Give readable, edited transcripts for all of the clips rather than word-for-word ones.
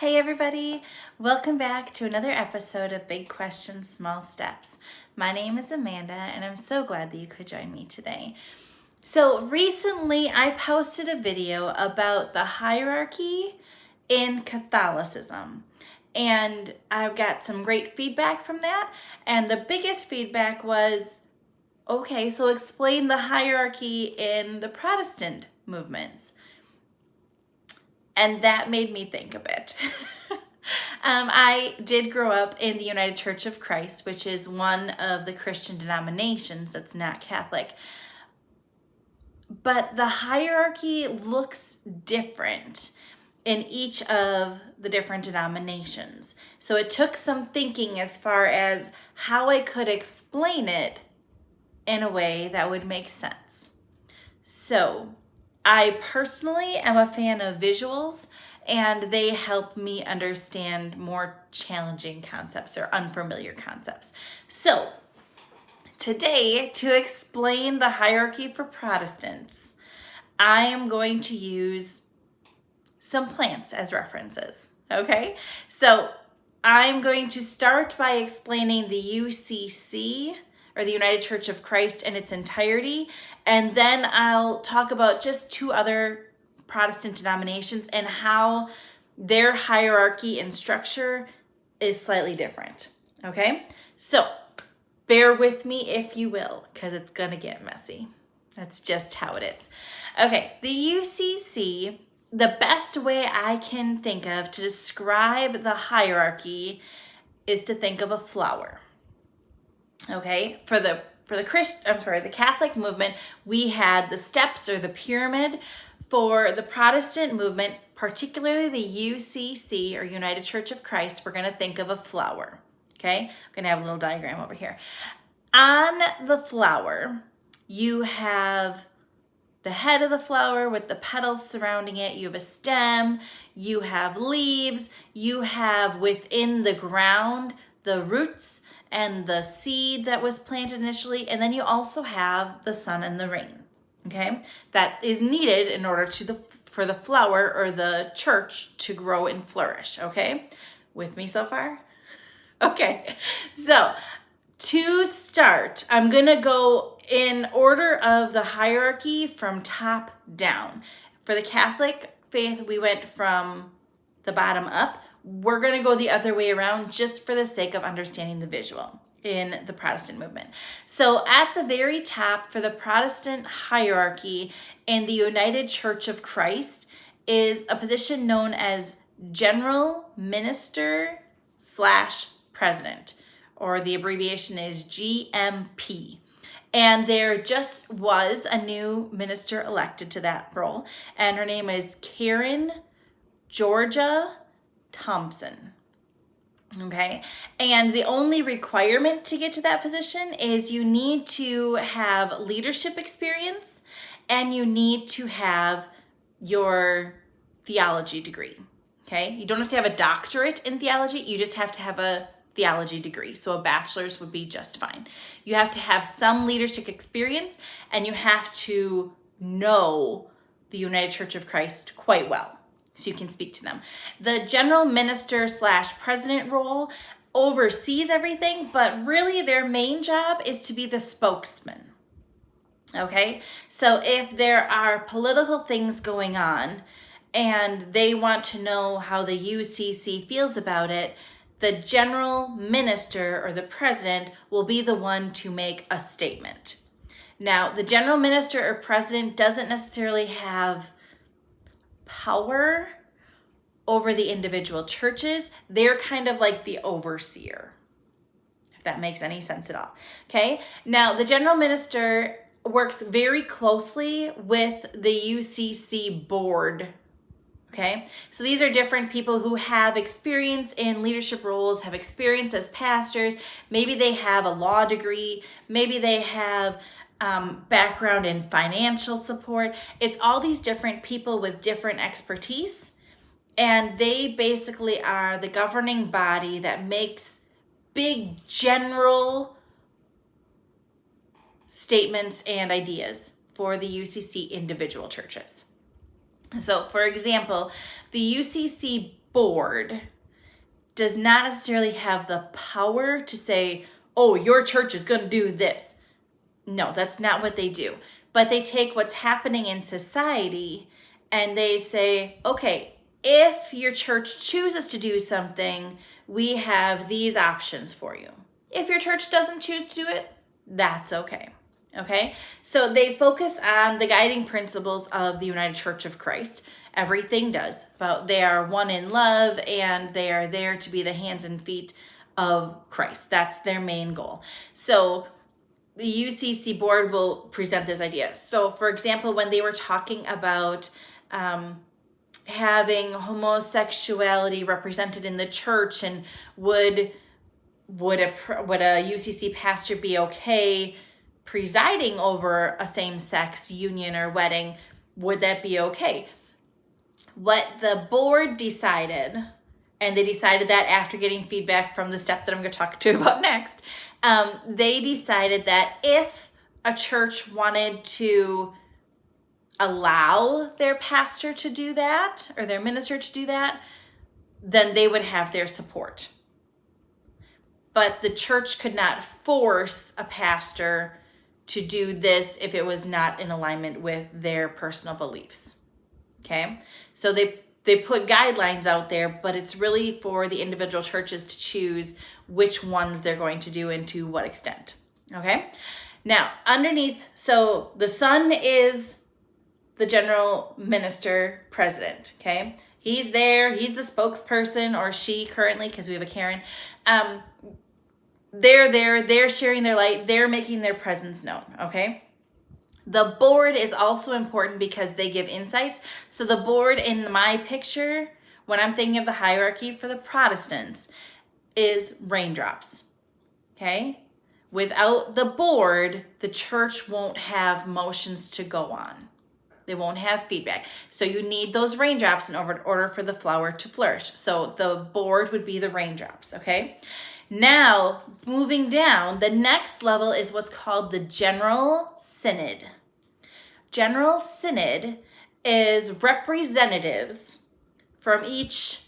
Hey everybody, welcome back to another episode of Big Questions, Small Steps. My name is Amanda and I'm so glad that you could join me today. So recently I posted a video about the hierarchy in Catholicism and I've got some great feedback from that, and the biggest feedback was, okay, so explain the hierarchy in the Protestant movements. And that made me think a bit. I did grow up in the United Church of Christ, which is one of the Christian denominations that's not Catholic. But the hierarchy looks different in each of the different denominations. So it took some thinking as far as how I could explain it in a way that would make sense. So I personally am a fan of visuals, and they help me understand more challenging concepts or unfamiliar concepts. So today, to explain the hierarchy for Protestants, I am going to use some plants as references, okay? So I'm going to start by explaining the UCC, or the United Church of Christ, in its entirety, and then I'll talk about just two other Protestant denominations and how their hierarchy and structure is slightly different, okay? So bear with me if you will, because it's gonna get messy. That's just how it is. Okay, the UCC, the best way I can think of to describe the hierarchy is to think of a flower. Okay, for the Catholic movement, we had the steps or the pyramid. For the Protestant movement, particularly the UCC or United Church of Christ, we're going to think of a flower. Okay, I'm going to have a little diagram over here. On the flower, you have the head of the flower with the petals surrounding it. You have a stem, you have leaves, you have within the ground the roots and the seed that was planted initially, and then you also have the sun and the rain, okay? That is needed in order for the flower or the church to grow and flourish, okay? With me so far? Okay, so to start, I'm gonna go in order of the hierarchy from top down. For the Catholic faith, we went from the bottom up. We're going to go the other way around just for the sake of understanding the visual in the Protestant movement. So at the very top for the Protestant hierarchy in the United Church of Christ is a position known as General Minister / President, or the abbreviation is GMP. And there just was a new minister elected to that role, and her name is Karen Georgia Thompson. Okay, and the only requirement to get to that position is you need to have leadership experience and you need to have your theology degree. Okay, you don't have to have a doctorate in theology, you just have to have a theology degree. So a bachelor's would be just fine. You have to have some leadership experience and you have to know the United Church of Christ quite well, so you can speak to them. The general minister / president role oversees everything, but really their main job is to be the spokesman. Okay, so if there are political things going on and they want to know how the UCC feels about it, the general minister or the president will be the one to make a statement. Now, the general minister or president doesn't necessarily have power over the individual churches. They're kind of like the overseer, if that makes any sense at all. Okay, now the general minister works very closely with the UCC board. Okay, so these are different people who have experience in leadership roles, have experience as pastors. Maybe they have a law degree, maybe they have background in financial support. It's all these different people with different expertise, and they basically are the governing body that makes big general statements and ideas for the UCC individual churches. So for example, the UCC board does not necessarily have the power to say, oh, your church is going to do this. No, that's not what they do. But they take what's happening in society and they say, okay, if your church chooses to do something, we have these options for you. If your church doesn't choose to do it, that's okay. Okay? So they focus on the guiding principles of the United Church of Christ. Everything does. But they are one in love and they are there to be the hands and feet of Christ. That's their main goal. So the UCC board will present this idea. So for example, when they were talking about having homosexuality represented in the church, and would a UCC pastor be okay presiding over a same-sex union or wedding? Would that be okay? What the board decided, and they decided that after getting feedback from the step that I'm going to talk to you about next, they decided that if a church wanted to allow their pastor to do that, or their minister to do that, then they would have their support. But the church could not force a pastor to do this if it was not in alignment with their personal beliefs. Okay? So they put guidelines out there, but it's really for the individual churches to choose which ones they're going to do and to what extent. Okay? Now, underneath, so the son is the general minister president. Okay? He's there. He's the spokesperson, or she currently, because we have a Karen. They're there. They're sharing their light. They're making their presence known. Okay? The board is also important because they give insights. So the board in my picture, when I'm thinking of the hierarchy for the Protestants, is raindrops. Okay? Without the board, the church won't have motions to go on. They won't have feedback. So you need those raindrops in order for the flower to flourish. So the board would be the raindrops. Okay? Now, moving down, the next level is what's called the General Synod. General Synod is representatives from each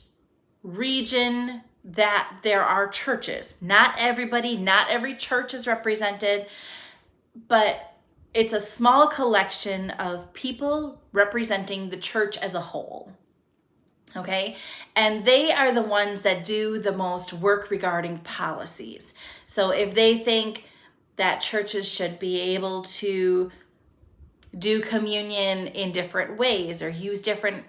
region that there are churches. Not everybody, not every church is represented, but it's a small collection of people representing the church as a whole. Okay? And they are the ones that do the most work regarding policies. So if they think that churches should be able to do communion in different ways or use different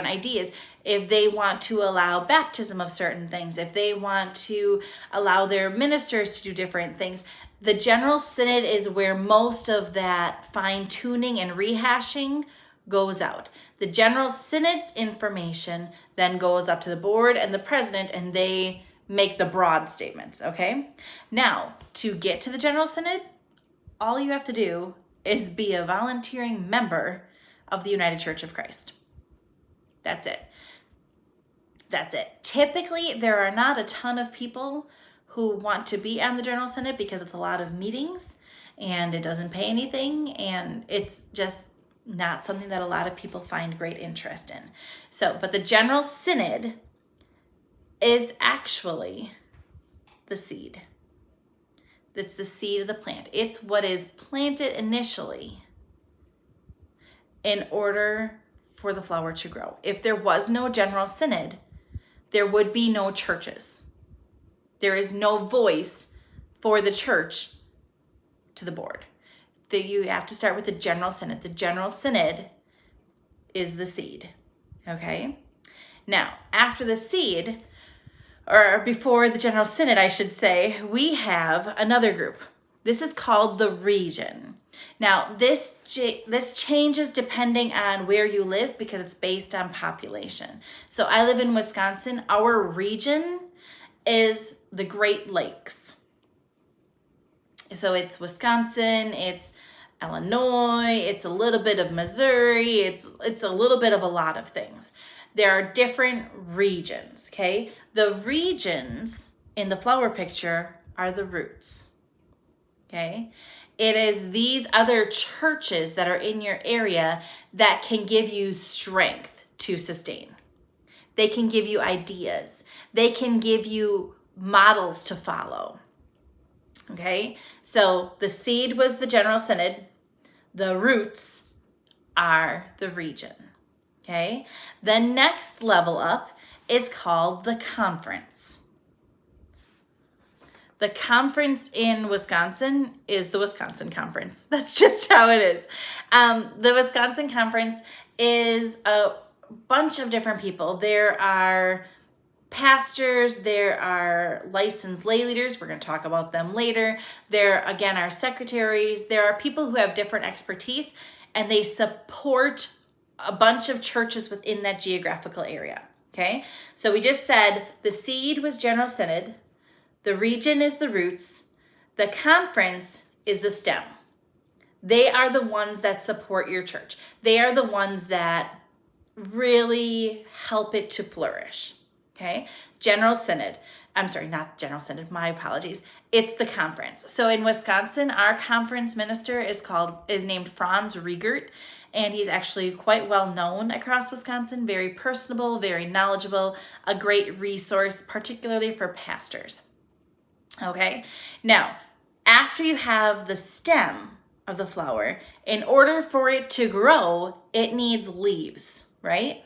ideas, if they want to allow baptism of certain things, if they want to allow their ministers to do different things, the General Synod is where most of that fine-tuning and rehashing goes out. The General Synod's information then goes up to the board and the president, and they make the broad statements, okay? Now, to get to the General Synod, all you have to do is be a volunteering member of the United Church of Christ. That's it. That's it. Typically, there are not a ton of people who want to be on the General Synod because it's a lot of meetings and it doesn't pay anything, and it's just not something that a lot of people find great interest in. So, but the General Synod is actually the seed. It's the seed of the plant. It's what is planted initially in order for the flower to grow. If there was no General Synod, there would be no churches. There is no voice for the church to the board. You have to start with the General Synod. The General Synod is the seed, okay? Now, after the seed, or before the General Synod, I should say, we have another group. This is called the region. Now, this changes depending on where you live because it's based on population. So I live in Wisconsin. Our region is the Great Lakes. So it's Wisconsin, it's Illinois, it's a little bit of Missouri, it's a little bit of a lot of things. There are different regions, okay? The regions in the flower picture are the roots, okay? It is these other churches that are in your area that can give you strength to sustain. They can give you ideas. They can give you models to follow. Okay, so the seed was the General Synod. The roots are the region. Okay, the next level up is called the conference. The conference in Wisconsin is the Wisconsin Conference. That's just how it is. The Wisconsin Conference is a bunch of different people. There are pastors, there are licensed lay leaders. We're going to talk about them later. There, again, are secretaries. There are people who have different expertise, and they support a bunch of churches within that geographical area. Okay, so we just said the seed was General Synod. The region is the roots. The conference is the stem. They are the ones that support your church. They are the ones that really help it to flourish. Okay? General Synod. I'm sorry, not General Synod. My apologies. It's the conference. So in Wisconsin, our conference minister is named Franz Riegert, and he's actually quite well known across Wisconsin. Very personable, very knowledgeable, a great resource, particularly for pastors. Okay, now, after you have the stem of the flower, in order for it to grow, it needs leaves, right?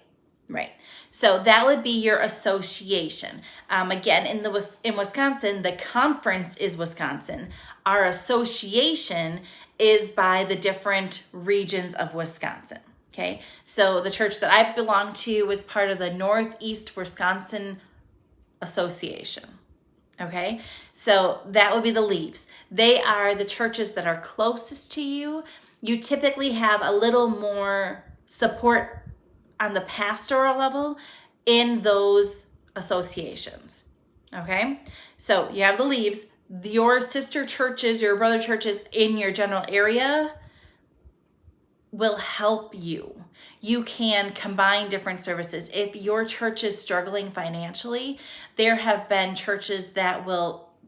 Right. So that would be your association. Again, in Wisconsin, the conference is Wisconsin. Our association is by the different regions of Wisconsin. Okay, so the church that I belong to was part of the Northeast Wisconsin Association. Okay, so that would be the leaves. They are the churches that are closest to you. You typically have a little more support on the pastoral level in those associations. Okay, so you have the leaves. Your sister churches, your brother churches in your general area will help you. You can combine different services. If your church is struggling financially, there have been churches that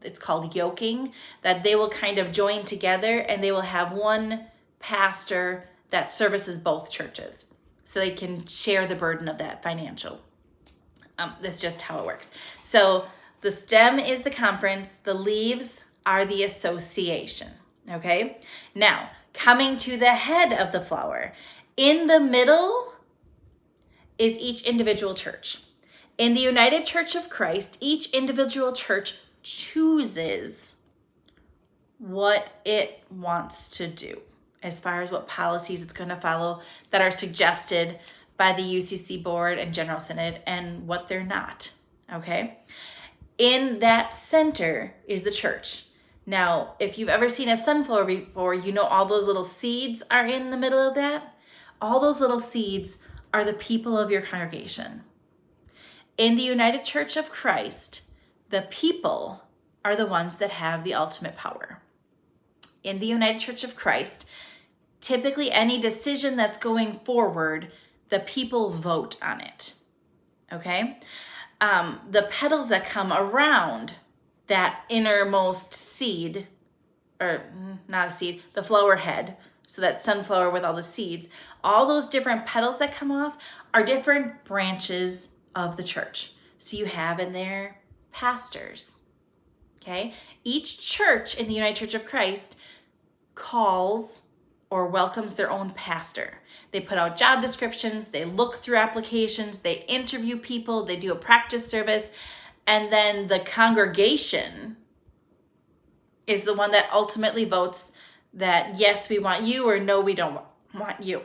it's called yoking, that they will kind of join together and they will have one pastor that services both churches so they can share the burden of that financial. That's just how it works. So the stem is the conference, the leaves are the association. Okay, now coming to the head of the flower. In the middle is each individual church. In the United Church of Christ, each individual church chooses what it wants to do as far as what policies it's going to follow that are suggested by the UCC board and General Synod and what they're not. Okay? In that center is the church. Now, if you've ever seen a sunflower before, you know all those little seeds are in the middle of that. All those little seeds are the people of your congregation. In the United Church of Christ, the people are the ones that have the ultimate power. In the United Church of Christ, typically any decision that's going forward, the people vote on it. Okay? The petals that come around that innermost seed, or not a seed, the flower head, so that sunflower with all the seeds, all those different petals that come off are different branches of the church. So you have in there pastors, okay? Each church in the United Church of Christ calls or welcomes their own pastor. They put out job descriptions, they look through applications, they interview people, they do a practice service, and then the congregation is the one that ultimately votes that yes, we want you, or no, we don't want you.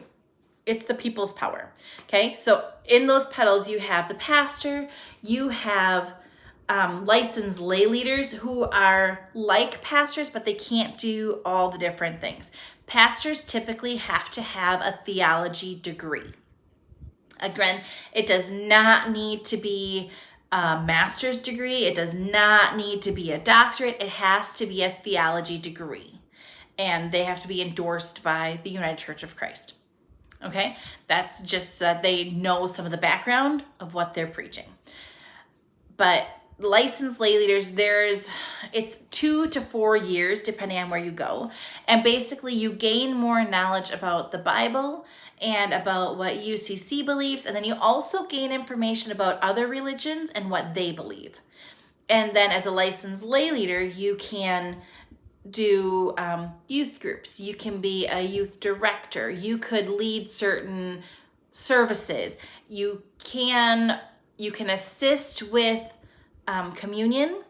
It's the people's power. Okay, so in those petals, you have the pastor, you have licensed lay leaders who are like pastors, but they can't do all the different things. Pastors typically have to have a theology degree. Again, it does not need to be a master's degree. It does not need to be a doctorate. It has to be a theology degree. And they have to be endorsed by the United Church of Christ. Okay? That's just they know some of the background of what they're preaching. But licensed lay leaders, it's 2 to 4 years depending on where you go. And basically you gain more knowledge about the Bible and about what UCC believes. And then you also gain information about other religions and what they believe. And then as a licensed lay leader, you can do youth groups. You can be a youth director. You could lead certain services. You can assist with communion.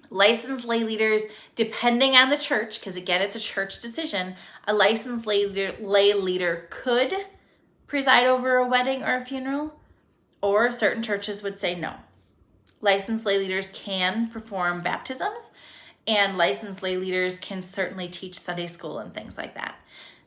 Licensed lay leaders, depending on the church, because again, it's a church decision, a licensed lay leader could preside over a wedding or a funeral, or certain churches would say no. Licensed lay leaders can perform baptisms, and licensed lay leaders can certainly teach Sunday school and things like that.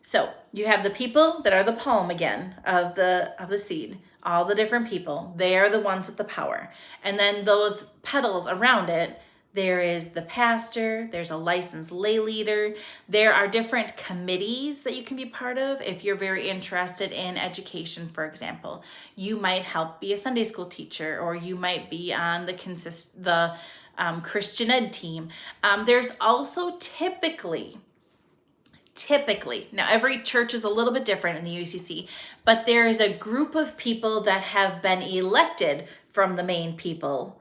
So you have the people that are the palm again of the seed, all the different people. They are the ones with the power. And then those petals around it, there is the pastor, there's a licensed lay leader. There are different committees that you can be part of. If you're very interested in education, for example, you might help be a Sunday school teacher, or you might be on the Christian ed team. There's also typically, now every church is a little bit different in the UCC, but there is a group of people that have been elected from the main people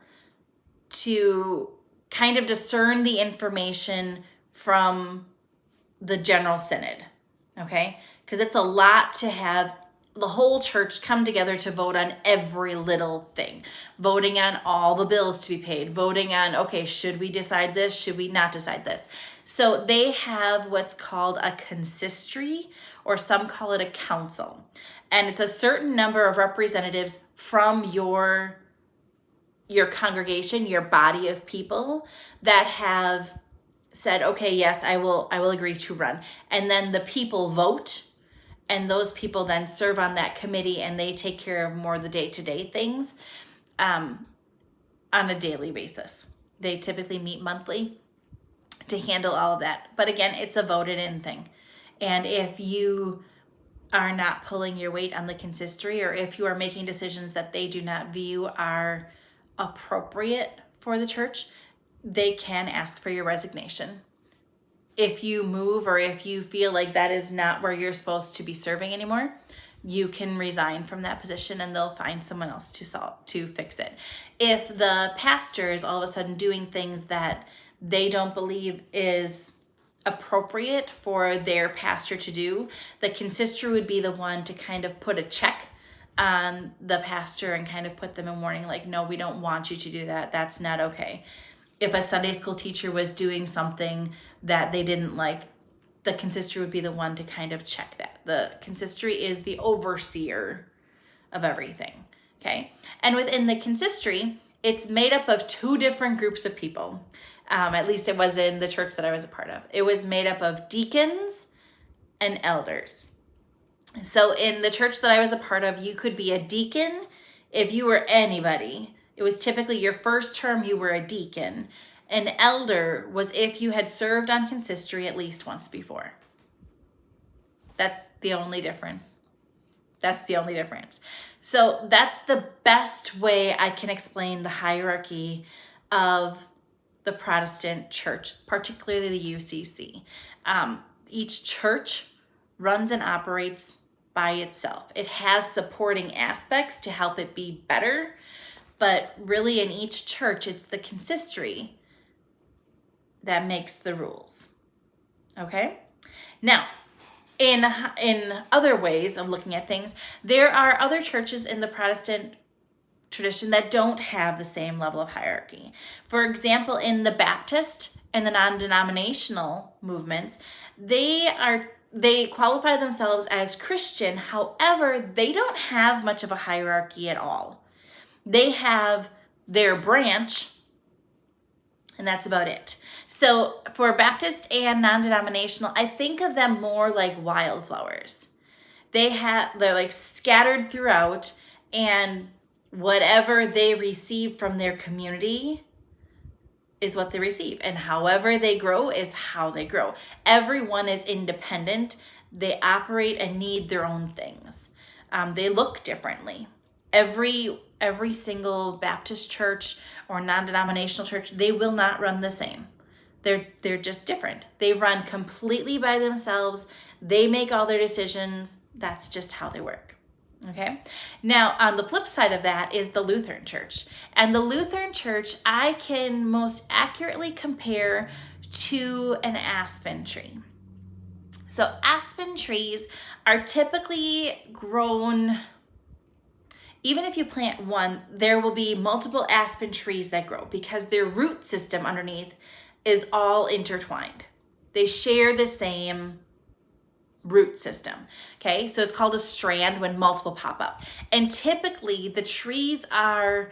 to kind of discern the information from the general synod, okay? Because it's a lot to have the whole church come together to vote on every little thing, voting on all the bills to be paid, voting on, okay, should we decide this? Should we not decide this? So they have what's called a consistory, or some call it a council. And it's a certain number of representatives from your congregation, your body of people that have said, okay, yes, I will agree to run. And then the people vote, and those people then serve on that committee, and they take care of more of the day-to-day things on a daily basis. They typically meet monthly to handle all of that. But again, it's a voted in thing. And if you are not pulling your weight on the consistory, or if you are making decisions that they do not view are appropriate for the church, they can ask for your resignation. If you move, or if you feel like that is not where you're supposed to be serving anymore, you can resign from that position, and they'll find someone else to fix it. If the pastor is all of a sudden doing things that they don't believe is appropriate for their pastor to do, the consistory would be the one to kind of put a check on the pastor and kind of put them in warning, like, no, we don't want you to do that. That's not okay. If a Sunday school teacher was doing something that they didn't like, the consistory would be the one to kind of check that. The consistory is the overseer of everything, okay? And within the consistory, it's made up of 2 different groups of people. At least it was in the church that I was a part of. It was made up of deacons and elders. So in the church that I was a part of, you could be a deacon if you were anybody. It was typically your first term, you were a deacon. An elder was if you had served on consistory at least once before. That's the only difference. So that's the best way I can explain the hierarchy of the Protestant church, particularly the UCC. Each church runs and operates by itself. It has supporting aspects to help it be better, but really in each church, it's the consistory that makes the rules. Okay? Now, in other ways of looking at things, there are other churches in the Protestant tradition that don't have the same level of hierarchy. For example, in the Baptist and the non-denominational movements, they qualify themselves as Christian. However, they don't have much of a hierarchy at all. They have their branch, and that's about it. So for Baptist and non-denominational, I think of them more like wildflowers. They're like scattered throughout, and whatever they receive from their community is what they receive. And however they grow is how they grow. Everyone is independent. They operate and need their own things. They look differently. Every every single Baptist church or non-denominational church, they will not run the same. They're just different. They run completely by themselves. They make all their decisions. That's just how they work. Okay. Now, on the flip side of that is the Lutheran Church. And the Lutheran Church, I can most accurately compare to an aspen tree. So aspen trees are typically grown, even if you plant one, there will be multiple aspen trees that grow because their root system underneath is all intertwined. They share the same root system. Okay, so it's called a strand when multiple pop up. And typically the trees are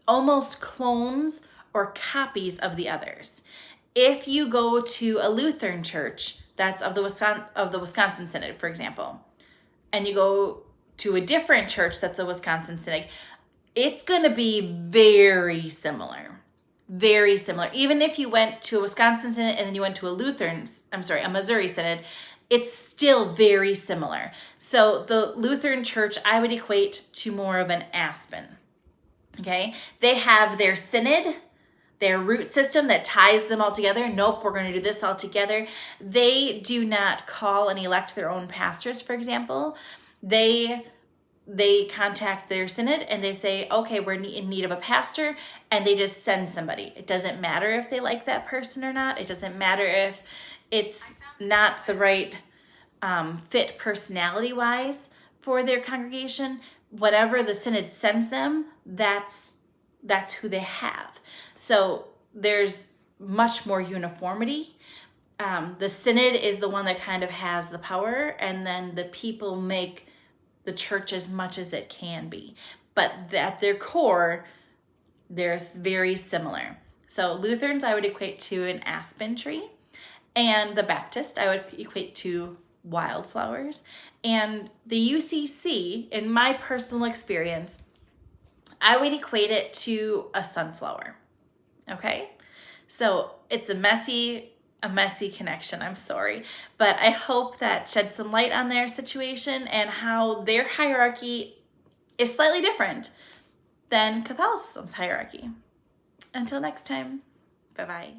almost clones or copies of the others. If you go to a Lutheran church that's of the Wisconsin Synod, for example, and you go to a different church that's a Wisconsin Synod, it's going to be very similar. Very similar. Even if you went to a Wisconsin Synod and then you went to a Missouri Synod, it's still very similar. So the Lutheran Church, I would equate to more of an aspen. Okay? They have their synod, their root system that ties them all together. Nope, we're going to do this all together. They do not call and elect their own pastors, for example. They contact their synod and they say, okay, we're in need of a pastor, and they just send somebody. It doesn't matter if they like that person or not. It doesn't matter if it's not the right fit personality-wise for their congregation. Whatever the synod sends them, that's who they have. So there's much more uniformity. The synod is the one that kind of has the power, and then the people make the church as much as it can be. But at their core, they're very similar. So Lutherans, I would equate to an aspen tree. And the Baptist, I would equate to wildflowers. And the UCC, in my personal experience, I would equate it to a sunflower. Okay? So it's a messy connection, I'm sorry. But I hope that shed some light on their situation and how their hierarchy is slightly different than Catholicism's hierarchy. Until next time, bye-bye.